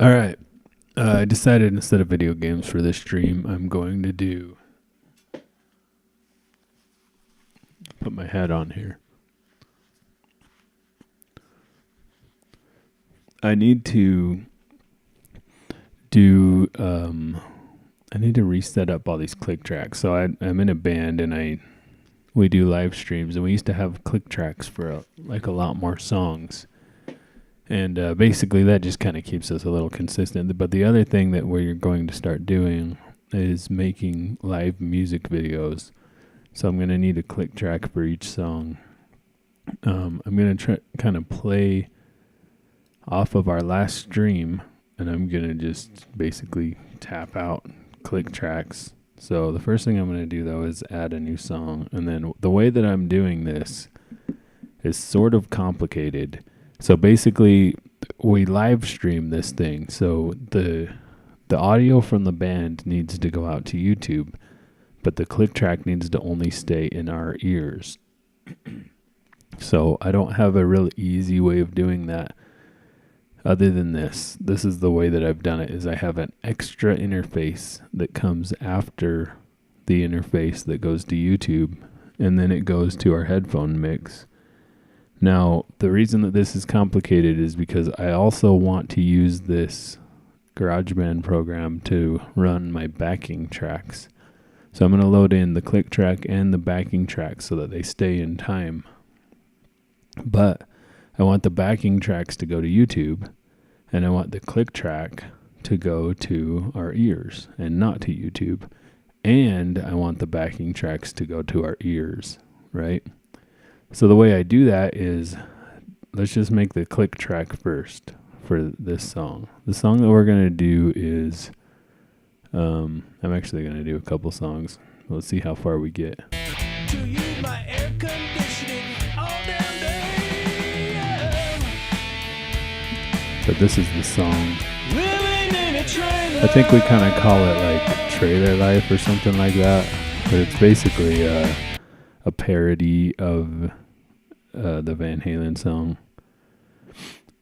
All right. I decided instead of video games for this stream, I'm going to put my hat on here. I need to I need to reset up all these click tracks. So I'm in a band and we do live streams, and we used to have click tracks for a lot more songs. And basically that just kind of keeps us a little consistent. But the other thing that we're going to start doing is making live music videos. So I'm going to need a click track for each song. I'm going to kind of play off of our last stream, and I'm going to just basically tap out click tracks. So the first thing I'm going to do, though, is add a new song. And then the way that I'm doing this is sort of complicated. So basically, we live stream this thing. So the audio from the band needs to go out to YouTube, but the click track needs to only stay in our ears. So I don't have a real easy way of doing that other than this. This is the way that I've done it, is I have an extra interface that comes after the interface that goes to YouTube, and then it goes to our headphone mix. Now, the reason that this is complicated is because I also want to use this GarageBand program to run my backing tracks. So I'm going to load in the click track and the backing track so that they stay in time. But I want the backing tracks to go to YouTube, and I want the click track to go to our ears and not to YouTube. And I want the backing tracks to go to our ears, right? So the way I do that is, let's just make the click track first for this song. The song that we're going to do is, I'm actually going to do a couple songs. Let's see how far we get. To use my air conditioning all damn day, yeah. But this is the song. Living in a trailer. I think we kind of call it like Trailer Life or something like that. But it's basically a parody of the Van Halen song,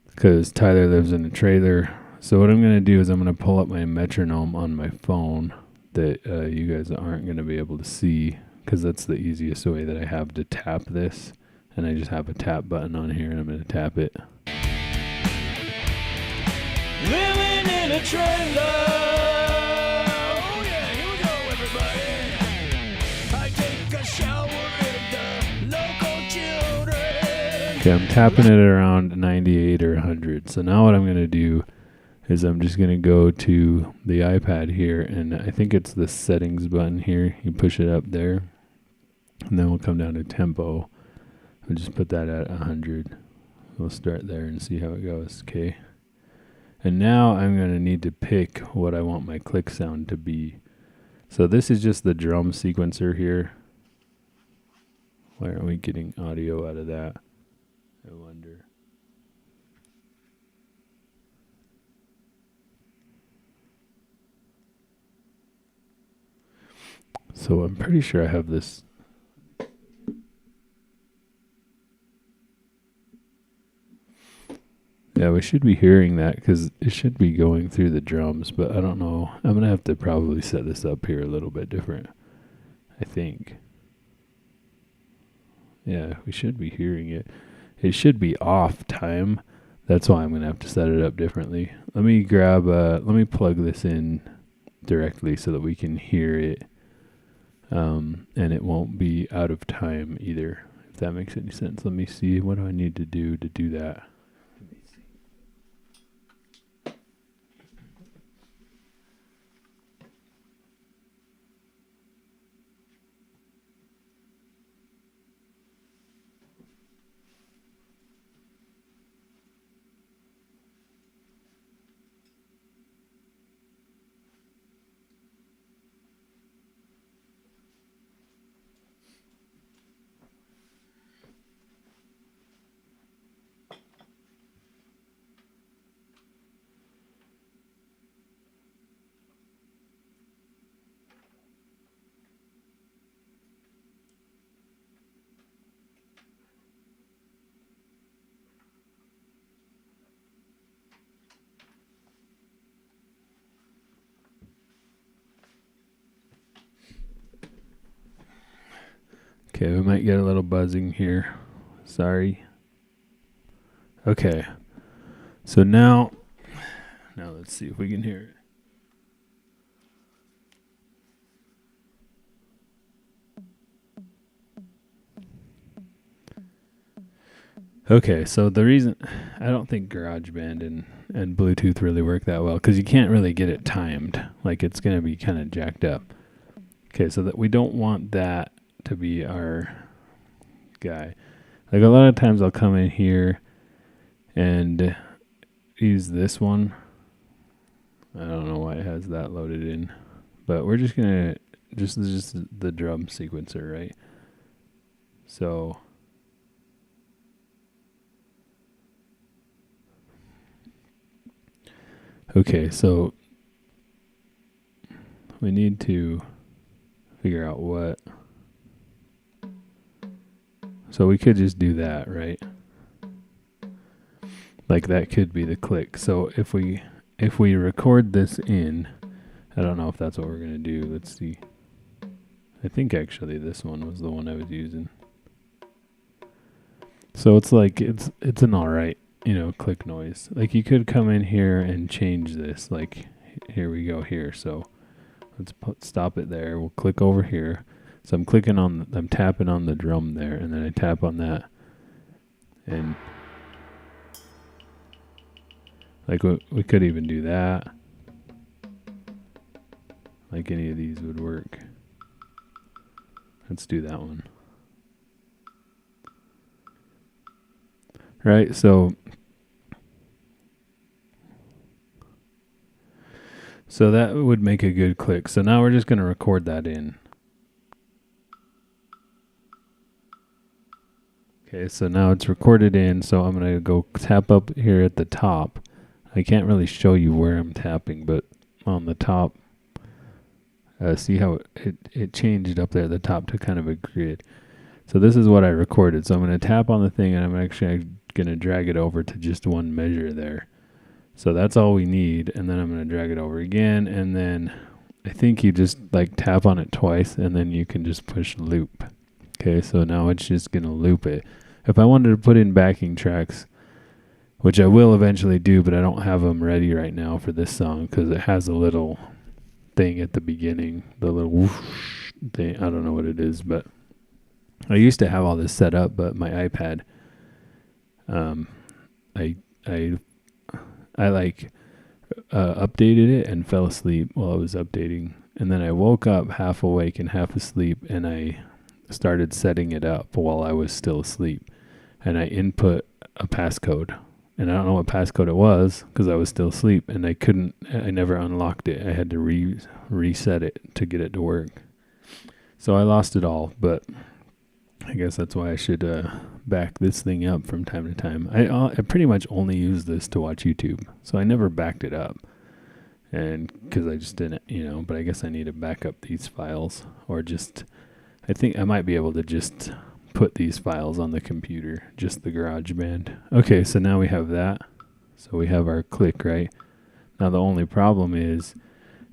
because Tyler lives in a trailer. So what I'm going to do is I'm going to pull up my metronome on my phone that you guys aren't going to be able to see, because that's the easiest way that I have to tap this. And I just have a tap button on here, and I'm going to tap it. Living in a trailer. Oh yeah, here we go, everybody. I take a shower in the local children. Okay, I'm tapping it around 98 or 100. So now what I'm going to do is I'm just going to go to the iPad here, and I think it's the settings button here. You push it up there, and then we'll come down to tempo. I'll just put that at 100. We'll start there and see how it goes. Okay. And now I'm going to need to pick what I want my click sound to be. So this is just the drum sequencer here. Why aren't we getting audio out of that? I wonder. So I'm pretty sure I have this. Yeah, we should be hearing that because it should be going through the drums, but I don't know. I'm going to have to probably set this up here a little bit different, I think. Yeah, we should be hearing it. It should be off time. That's why I'm going to have to set it up differently. Let me let me plug this in directly so that we can hear it. And it won't be out of time either, if that makes any sense. Let me see. What do I need to do that? Okay, we might get a little buzzing here. Sorry. Okay. So now let's see if we can hear it. Okay, so the reason I don't think GarageBand and Bluetooth really work that well because you can't really get it timed. Like it's going to be kind of jacked up. Okay, so that we don't want that to be our guy. Like a lot of times I'll come in here and use this one. I don't know why it has that loaded in, but we're just going to just the drum sequencer, right? So okay, so we need to figure out what. So we could just do that, right? Like that could be the click. So if we record this in, I don't know if that's what we're going to do. Let's see. I think actually this one was the one I was using. So it's like it's an alright, click noise. Like you could come in here and change this. Like here we go here. So let's stop it there. We'll click over here. So I'm tapping on the drum there, and then I tap on that, and like we could even do that. Like any of these would work. Let's do that one. Right, so that would make a good click. So now we're just going to record that in. Okay, so now it's recorded in, so I'm going to go tap up here at the top. I can't really show you where I'm tapping, but on the top, see how it changed up there at the top to kind of a grid. So this is what I recorded. So I'm going to tap on the thing, and I'm actually going to drag it over to just one measure there. So that's all we need, and then I'm going to drag it over again, and then I think you just like tap on it twice, and then you can just push loop. Okay, so now it's just going to loop it. If I wanted to put in backing tracks, which I will eventually do, but I don't have them ready right now for this song because it has a little thing at the beginning, the little whoosh thing. I don't know what it is, but I used to have all this set up, but my iPad, I updated it and fell asleep while I was updating, and then I woke up half awake and half asleep, and I started setting it up while I was still asleep, and I input a passcode, and I don't know what passcode it was because I was still asleep, and I never unlocked it. I had to reset it to get it to work. So I lost it all, but I guess that's why I should back this thing up from time to time. I pretty much only use this to watch YouTube, so I never backed it up, and because I just didn't, but I guess I need to back up these files, or just, I think I might be able to just put these files on the computer, just the GarageBand. Okay, so now we have that. So we have our click, right? Now the only problem is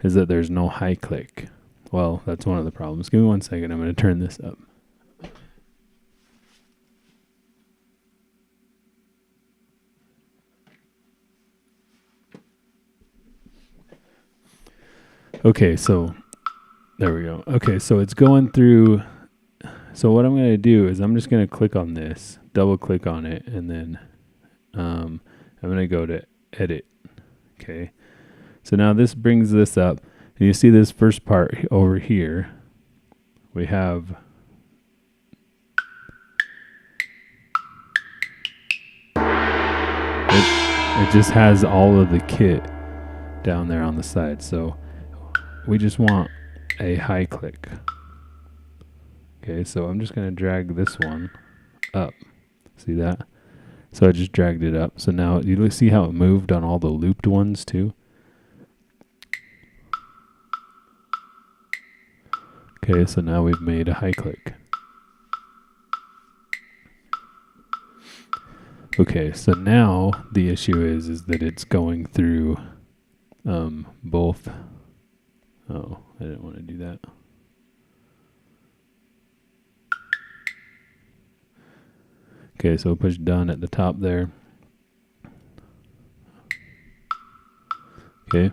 that there's no high click. Well, that's one of the problems. Give me 1 second. I'm going to turn this up. Okay, so there we go. Okay, so it's going through. So what I'm going to do is I'm just going to click on this, double click on it, and then I'm going to go to edit. Okay, so now this brings this up, and you see this first part over here. We have it just has all of the kit down there on the side. So we just want a high click. Okay, so I'm just going to drag this one up. See that? So I just dragged it up. So now you see how it moved on all the looped ones too? Okay, so now we've made a high click. Okay, so now the issue is that it's going through both. Oh, I didn't want to do that. Okay, so push done at the top there. Okay.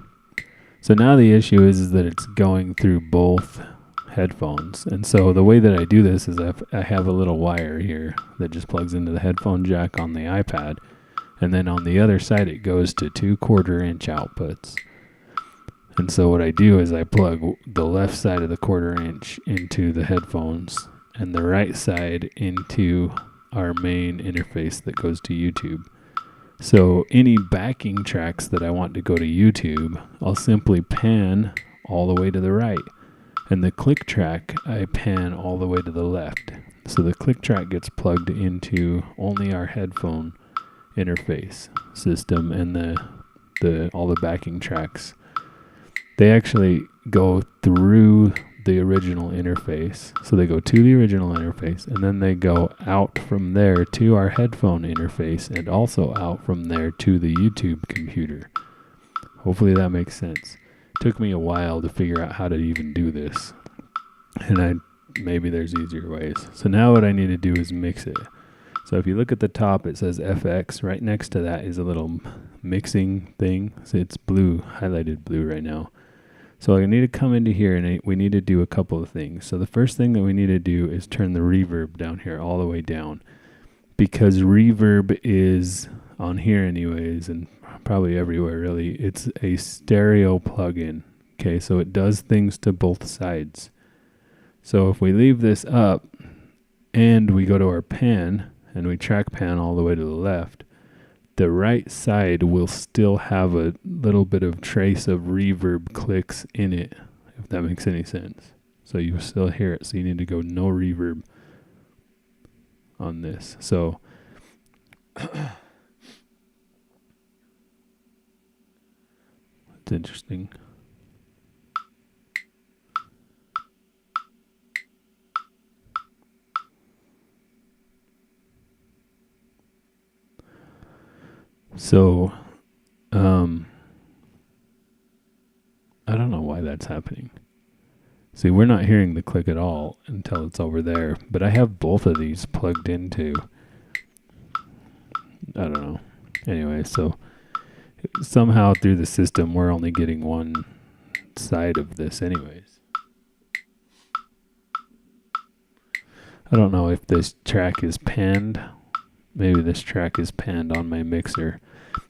So now the issue is that it's going through both headphones. And so the way that I do this is I have a little wire here that just plugs into the headphone jack on the iPad. And then on the other side, it goes to 2/4-inch outputs. And so what I do is I plug the left side of the 1/4-inch into the headphones and the right side into our main interface that goes to YouTube. So any backing tracks that I want to go to YouTube, I'll simply pan all the way to the right. And the click track, I pan all the way to the left. So the click track gets plugged into only our headphone interface system, and the all the backing tracks, they actually go through the original interface. So they go to the original interface, and then they go out from there to our headphone interface, and also out from there to the YouTube computer. Hopefully that makes sense. It took me a while to figure out how to even do this, and maybe there's easier ways. So now what I need to do is mix it. So if you look at the top, it says FX. Right next to that is a little mixing thing. So it's blue, highlighted blue right now. So I need to come into here, and we need to do a couple of things. So the first thing that we need to do is turn the reverb down here, all the way down. Because reverb is, on here anyways, and probably everywhere really, it's a stereo plugin. Okay, so it does things to both sides. So if we leave this up, and we go to our pan, and we track pan all the way to the left, the right side will still have a little bit of trace of reverb clicks in it, if that makes any sense. So you still hear it. So you need to go no reverb on this. So it's interesting. So, I don't know why that's happening. See, we're not hearing the click at all until it's over there, but I have both of these plugged into, I don't know. Anyway, so somehow through the system, we're only getting one side of this anyways. I don't know if this track is panned. Maybe this track is panned on my mixer.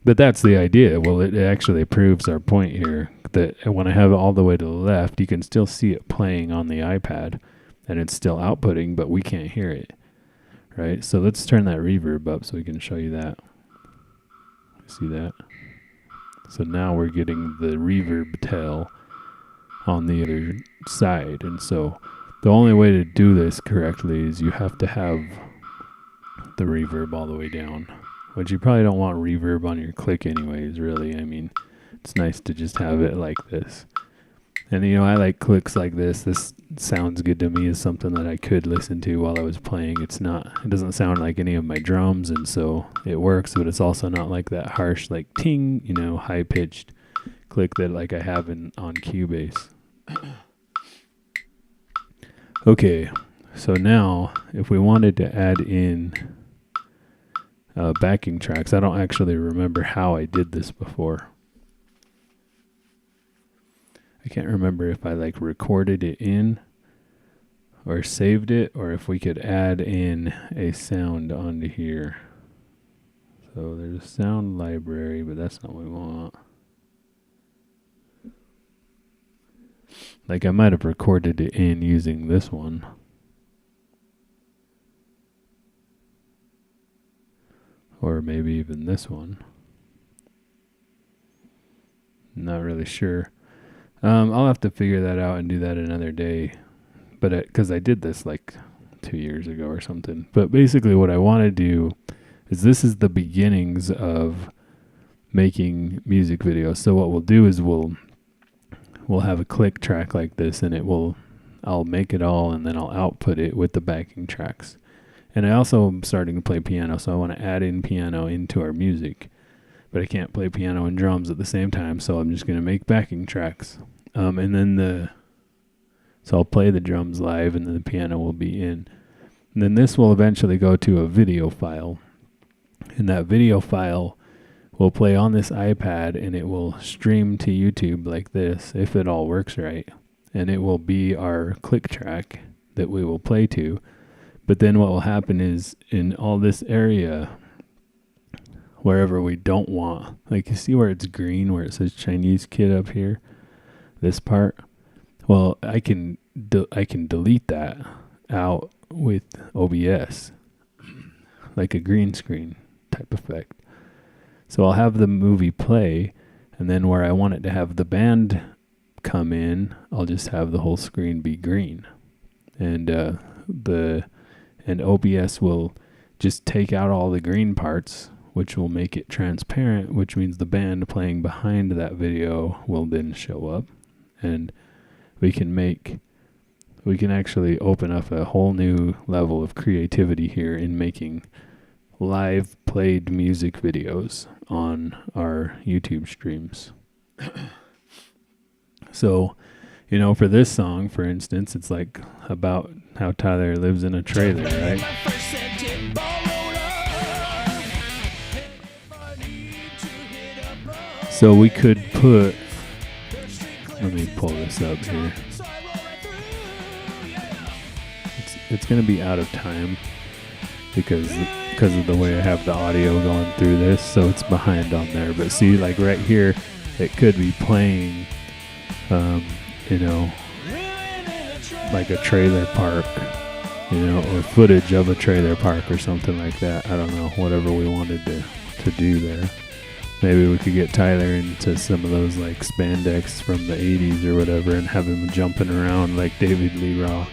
But that's the idea. Well, it actually proves our point here that when I have it all the way to the left, you can still see it playing on the iPad, and it's still outputting, but we can't hear it, right? So let's turn that reverb up so we can show you that. See that? So now we're getting the reverb tail on the other side. And so the only way to do this correctly is you have to have the reverb all the way down, which you probably don't want reverb on your click anyways, really. I mean, it's nice to just have it like this. And you know, I like clicks like this. This sounds good to me, as something that I could listen to while I was playing. It doesn't sound like any of my drums, and so it works, but it's also not like that harsh, like ting, you know, high pitched click that like I have on Cubase. Okay, so now if we wanted to add in backing tracks, I don't actually remember how I did this before. I can't remember if I like recorded it in or saved it, or if we could add in a sound onto here. So there's a sound library, but that's not what we want. Like I might have recorded it in using this one. Or maybe even this one. Not really sure. I'll have to figure that out and do that another day. But because I did this like 2 years ago or something. But basically what I want to do is, this is the beginnings of making music videos. So what we'll do is we'll have a click track like this, and I'll make it all, and then I'll output it with the backing tracks. And I also am starting to play piano, so I want to add in piano into our music. But I can't play piano and drums at the same time, so I'm just going to make backing tracks. And then so I'll play the drums live, and then the piano will be in. And then this will eventually go to a video file. And that video file will play on this iPad and it will stream to YouTube like this if it all works right. And it will be our click track that we will play to. But then what will happen is in all this area, wherever we don't want, like you see where it's green, where it says Chinese kid up here, this part, well, I can delete that out with OBS, like a green screen type effect. So I'll have the movie play, and then where I want it to have the band come in, I'll just have the whole screen be green, and OBS will just take out all the green parts, which will make it transparent, which means the band playing behind that video will then show up, and we can actually open up a whole new level of creativity here in making live played music videos on our YouTube streams. So, for this song, for instance, it's like about how Tyler lives in a trailer, right? So we could put, let me pull this up here. It's going to be out of time because of the way I have the audio going through this, so it's behind on there. But see, like right here, it could be playing, like a trailer park, or footage of a trailer park or something like that. I don't know, whatever we wanted to do there. Maybe we could get Tyler into some of those like spandex from the 80s or whatever and have him jumping around like David Lee Roth.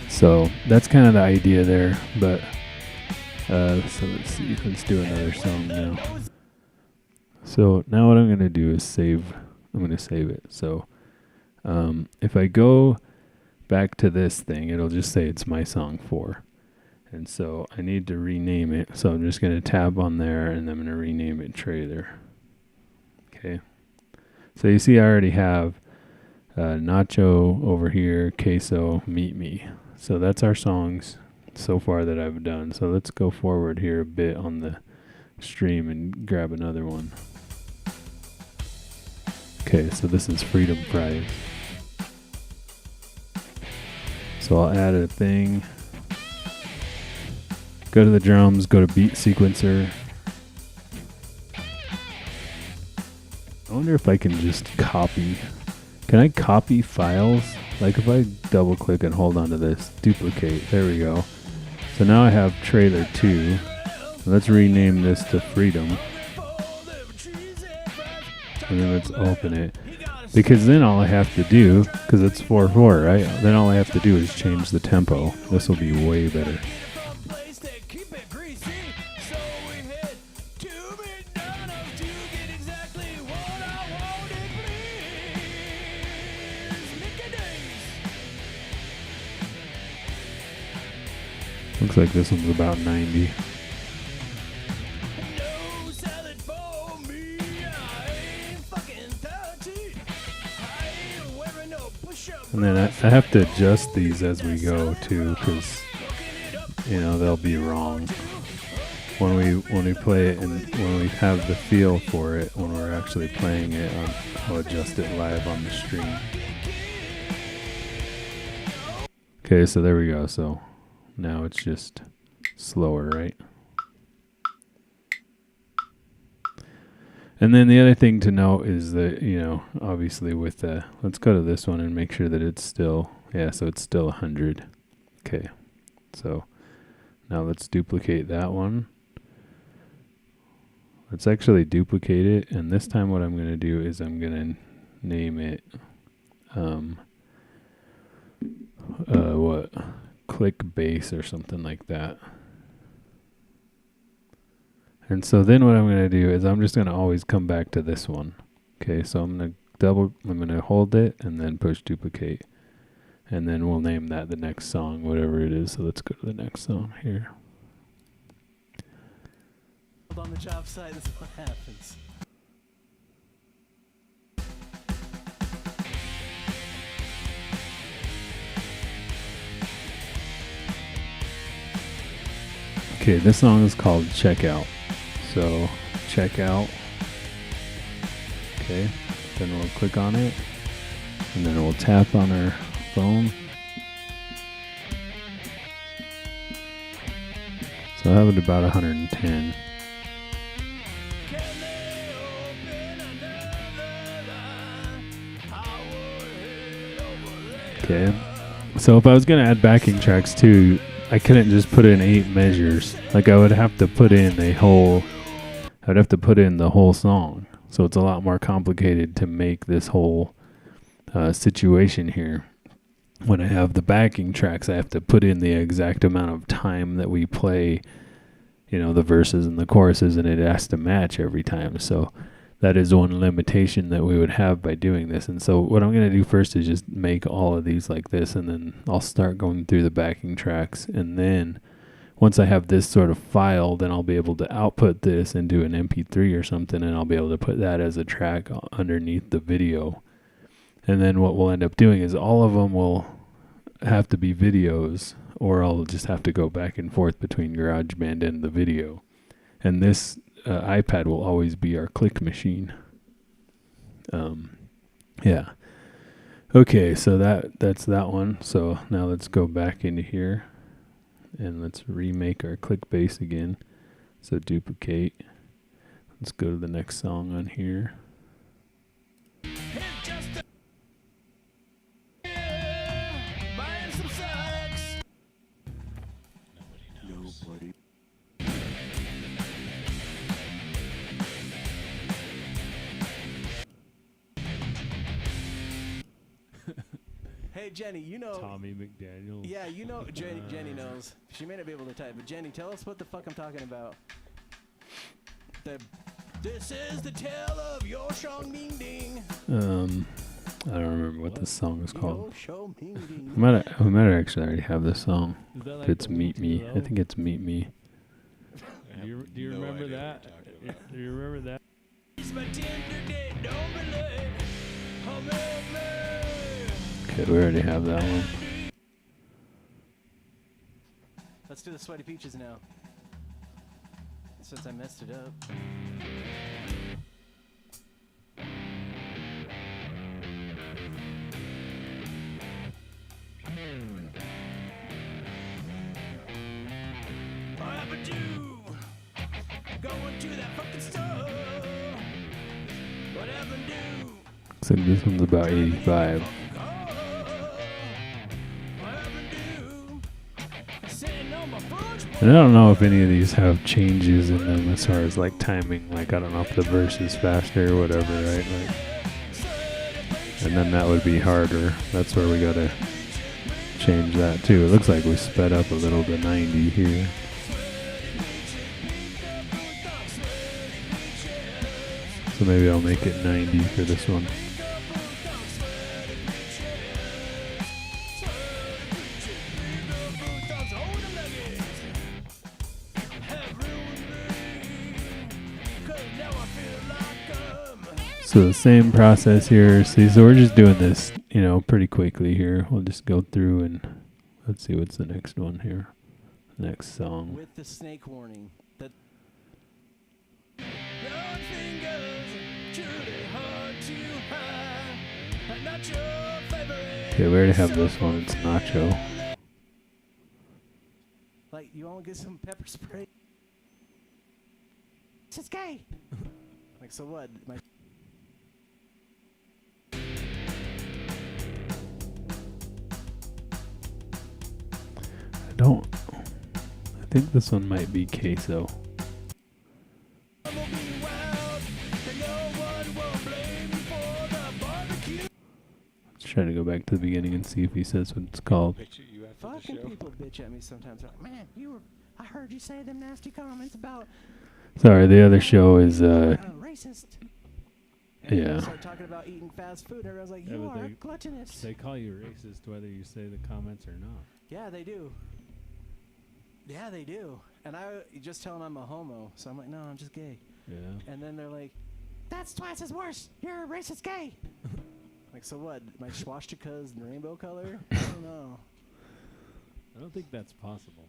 So that's kind of the idea there, but so let's see, let's do another song now. So now what I'm going to do is I'm going to save it. So if I go back to this thing, it'll just say it's my song 4. And so I need to rename it. So I'm just going to tab on there and I'm going to rename it trailer. Okay. So you see I already have Nacho over here, Queso, Meet Me. So that's our songs so far that I've done. So let's go forward here a bit on the stream and grab another one. Okay, so this is Freedom Fries. So I'll add a thing. Go to the drums, go to beat sequencer. I wonder if I can just copy. Can I copy files? Like if I double click and hold on to this, duplicate, there we go. So now I have trailer 2. Let's rename this to Freedom. And then let's open it. Because then all I have to do, because it's 4/4, right? Then all I have to do is change the tempo. This will be way better. Looks like this one's about 90. And then I have to adjust these as we go too, because they'll be wrong when we play it, and when we have the feel for it when we're actually playing it. I'll adjust it live on the stream. Okay, so there we go. So now it's just slower, right? And then the other thing to note is that, obviously with let's go to this one and make sure that it's still, so it's still 100. Okay, so now let's duplicate that one. Let's actually duplicate it, and this time what I'm going to do is I'm going to name it, click bass or something like that. And so then what I'm going to do is I'm just going to always come back to this one. Okay, so I'm going to hold it and then push duplicate. And then we'll name that the next song, whatever it is. So let's go to the next song here. On the job site, this is what happens. Okay, this song is called Checkout. So, Checkout. Okay, then we'll click on it. And then we'll tap on our phone. So I have it about 110. Okay. So if I was going to add backing tracks too, I couldn't just put in 8 measures. Like I would have to put in the whole song. So it's a lot more complicated to make this whole situation here. When I have the backing tracks, I have to put in the exact amount of time that we play, the verses and the choruses, and it has to match every time. So that is one limitation that we would have by doing this. And so what I'm going to do first is just make all of these like this, and then I'll start going through the backing tracks. And then once I have this sort of file, then I'll be able to output this into an MP3 or something, and I'll be able to put that as a track underneath the video. And then what we'll end up doing is all of them will have to be videos, or I'll just have to go back and forth between GarageBand and the video. And this iPad will always be our click machine. Yeah. Okay, so that's that one. So now let's go back into here and let's remake our click bass again. So duplicate. Let's go to the next song on here. Hey Jenny, Tommy McDaniel. Yeah, Jenny knows. She may not be able to type, but Jenny, tell us what the fuck I'm talking about. This is the tale of your Shong Ming Ding. I don't remember what this song is called. Ding. I might actually already have this song. Like It's Meet Me. I think it's Meet Me. Do you remember that? Do you remember that? Okay, we already have that one. Let's do the Sweaty Peaches now. Since I messed it up. What happened to you? Going to that fucking store. What happened to? Looks like this one's about 85. And I don't know if any of these have changes in them as far as like timing. Like I don't know if the verse is faster or whatever, right? And then that would be harder. That's where we gotta change that too. It looks like we sped up a little to 90 here. So maybe I'll make it 90 for this one. So the same process here. See, so we're just doing this, pretty quickly here. We'll just go through and let's see what's the next one here. Next song. With the snake warning. Okay, we already have this one. It's Nacho. Like, you want to get some pepper spray? It's gay. Like, so what? I think this one might be Queso. Let's try to go back to the beginning and see if he says what it's called. Fucking people bitch at me sometimes. They're like, man, I heard you say them nasty comments about Sorry, the other show is racist. And yeah. they start talking about eating fast food, and everyone's like, you are gluttonous. They call you racist whether you say the comments or not. Yeah, they do. Yeah, they do. And I just tell them I'm a homo, so I'm like, no, I'm just gay. Yeah. And then they're like, that's twice as worse. You're a racist gay. Like, so what? My swastika's rainbow color? I don't know. I don't think that's possible.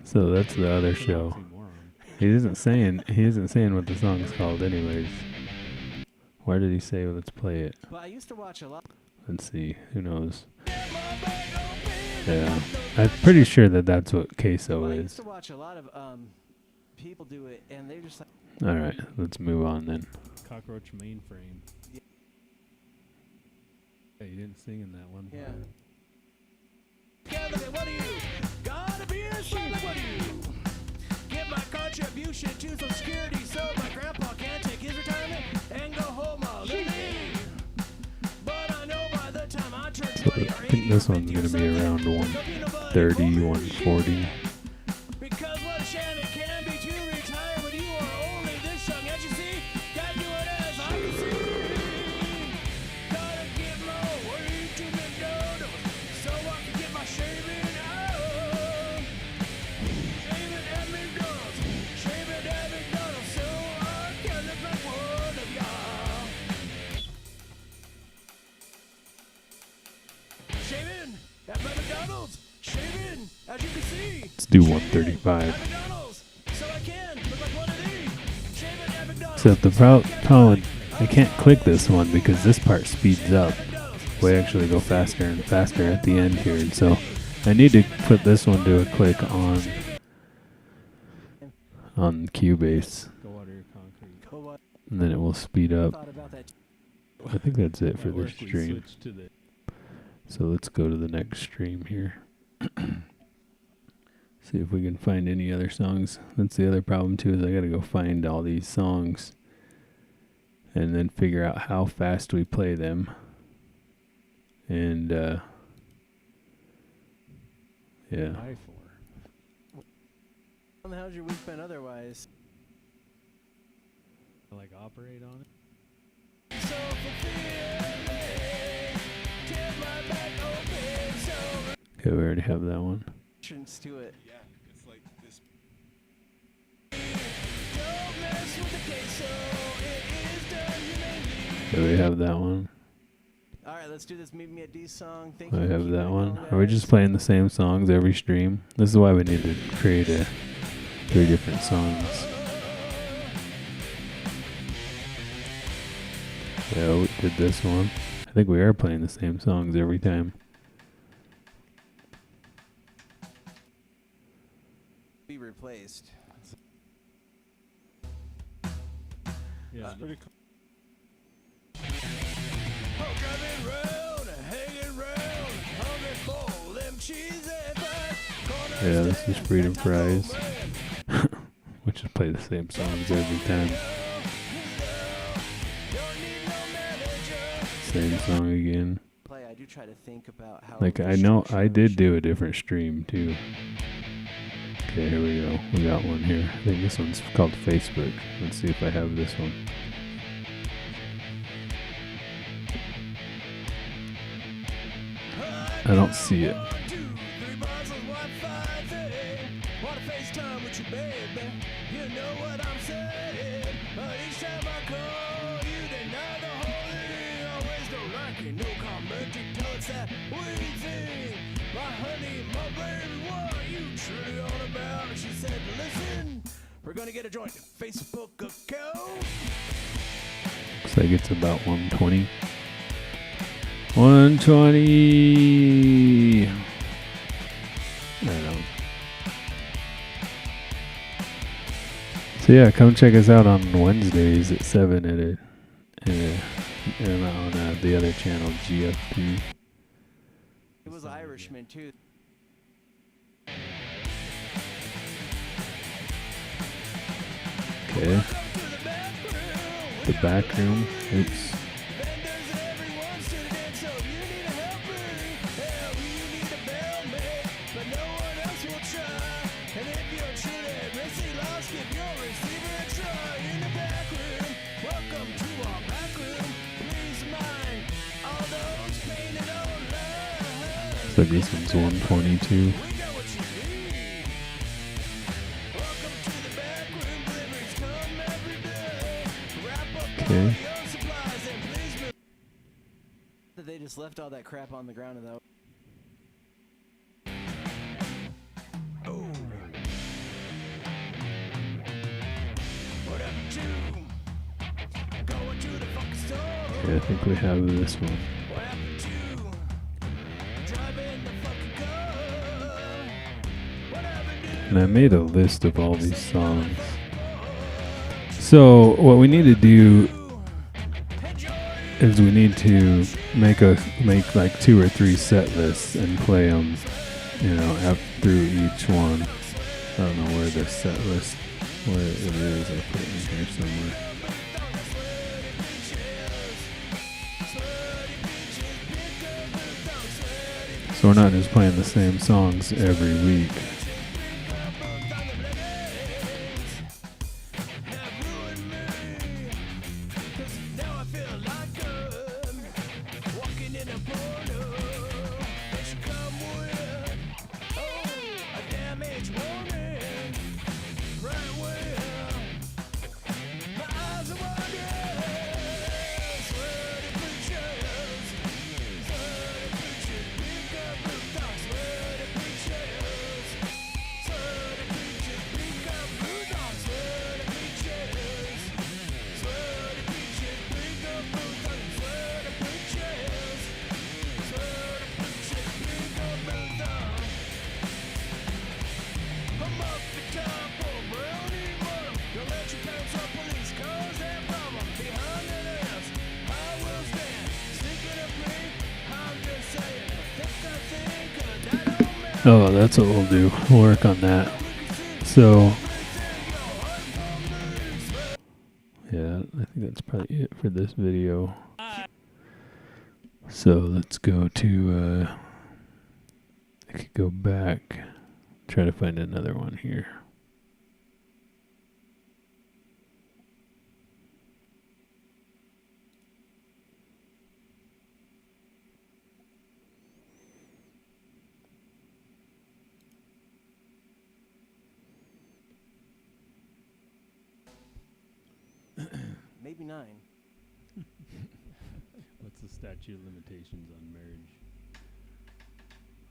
So that's the other show. He isn't saying what the song's called anyways. Why did he say let's play it? Well, I used to watch a lot. Let's see. Who knows? Yeah. I'm pretty sure that that's what queso Well, I used is. to watch a lot of people do it, and they're just like, Alright, let's move on then. Cockroach mainframe. Yeah. Hey, you didn't sing in that one. yeah. Together, what do you? Gotta be a sheep, what do you? Give my contribution to Social Security so my grandpa can take his retirement and go home all day. But I know by the time I turn 20 or 80, I think this one's gonna be around 130, 140. because what a shame it can be to retire when you are only this young, as you see, gotta do it as I can see. Gotta get my way to McDonald's so I can get my shaving out. Shaving at McDonald's, shaving at McDonald's so I can look like one of y'all. Shaving at my McDonald's, shaving, as you can see. Let's do Shaving 135. at McDonald's, so I can look like one of these. Shaving at McDonald's, So the problem, I can't click this one because this part speeds up. We actually go faster and faster at the end here. And so I need to put this one to a click on Cubase, Go water your concrete. Go what? and then it will speed up. Thought about that. I think that's it for Might this work, we stream. switch to the So let's go to the next stream here. See if we can find any other songs. That's the other problem too, is I gotta go find all these songs and then figure out how fast we play them. And yeah. I-4. How's your week been otherwise? I like operate on it. So Okay, we already have that one. entrance to it. Yeah, it's like this. Don't mess with the queso, it is done humanely. Okay, we have that one. All right, let's do this Meet Me at D song. Thank We you. have Keep that it one. going, Are we guys. just playing the same songs every stream? This is why we need to create 3 different songs. Yeah, we did this one. I think we are playing the same songs every time. Be replaced. Yeah, pretty cool. Driving round, hanging round, hungry for them cheese and fries. Yeah, this is Freedom Fries. We just play the same songs every time. Same song again. Play, I do try to think about how. Like, I know I did do a different stream too. Okay, here we go. We got one here. I think this one's called Facebook. Let's see if I have this one. I don't see it. Wanna FaceTime with you, baby? You know what I'm saying. But each time I call, you deny the whole thing. Always don't like it, no commenting. Tell us that we think. My honey, my baby, what are you truly on about? She said, listen, we're gonna get a joint Facebook account. Looks like it's about 120. 120. I don't know. So yeah, come check us out on Wednesdays at 7 and on the other channel, GFP. It was Irishman, too. Okay. The back room. Oops. So this one's 122. Okay. They just left all that crap on the ground though. Yeah, I think we have this one. What happened to driving the fucking car? What happened to And I made a list of all these songs. So what we need to do is we need to make like 2 or 3 set lists and play them, through each one. I don't know where this set list, where it is. I put it in here somewhere. So we're not just playing the same songs every week. Oh, that's what we'll do. We'll work on that. So, yeah, I think that's probably it for this video. So let's go to, I could go back, try to find another one here. Maybe 9. What's the statute of limitations on marriage?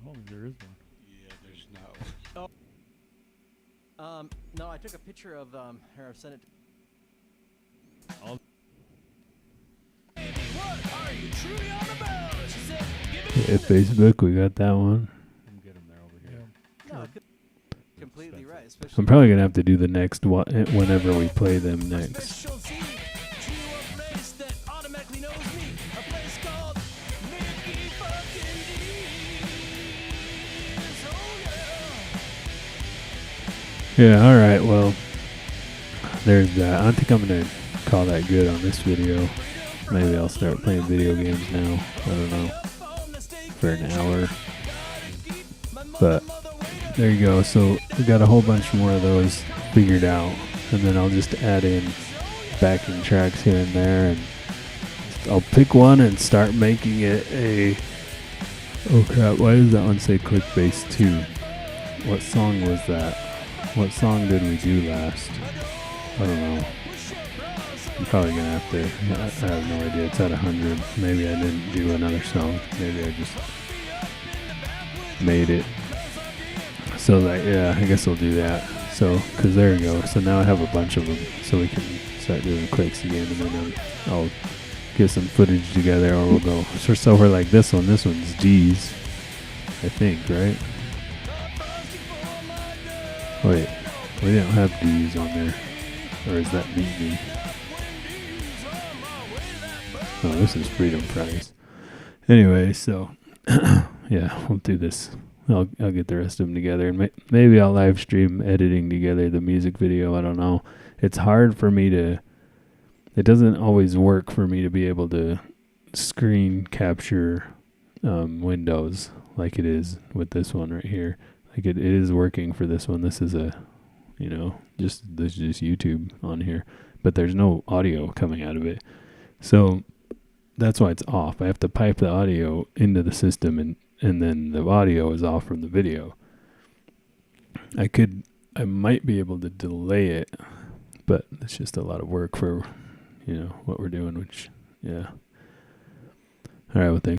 Oh, there is one. Yeah, there's not. No, I took a picture of her. I've sent it. What are you truly on about? She said, give Yeah, Facebook, we got that one. I'm get 'em there over here. No, I could, completely right. Especially I'm probably going to have to do the next one whenever we play them next. special Z to a place that automatically knows me. A place called Mickey fucking D's. Oh yeah. Yeah, alright, well, there's that. I don't think I'm going to call that good on this video. Maybe I'll start playing video games now. I don't know. For an hour. But there you go. So we got a whole bunch more of those figured out. And then I'll just add in backing tracks here and there. And I'll pick one and start making it a... Oh crap, why does that one say ClickBase 2? What song was that? What song did we do last? I don't know. I'm probably gonna have to. I have no idea. It's at 100. Maybe I didn't do another song. Maybe I just made it. So that, yeah, I guess I'll do that. So, cause there we go. So now I have a bunch of them. So we can start doing clicks again, and then I'll get some footage together, or we'll go. So we're like this one. This one's G's, I think, right? Wait, we didn't have D's on there, or is that me? Oh, this is Freedom Prize. Anyway, so yeah, we'll do this. I'll get the rest of them together, and maybe I'll live stream editing together the music video. I don't know. It's hard for me to. It doesn't always work for me to be able to screen capture windows like it is with this one right here. Like it is working for this one. This is this is just YouTube on here, but there's no audio coming out of it. So that's why it's off. I have to pipe the audio into the system, and then the audio is off from the video. I might be able to delay it, but it's just a lot of work for, what we're doing, which, yeah. All right, well, thanks.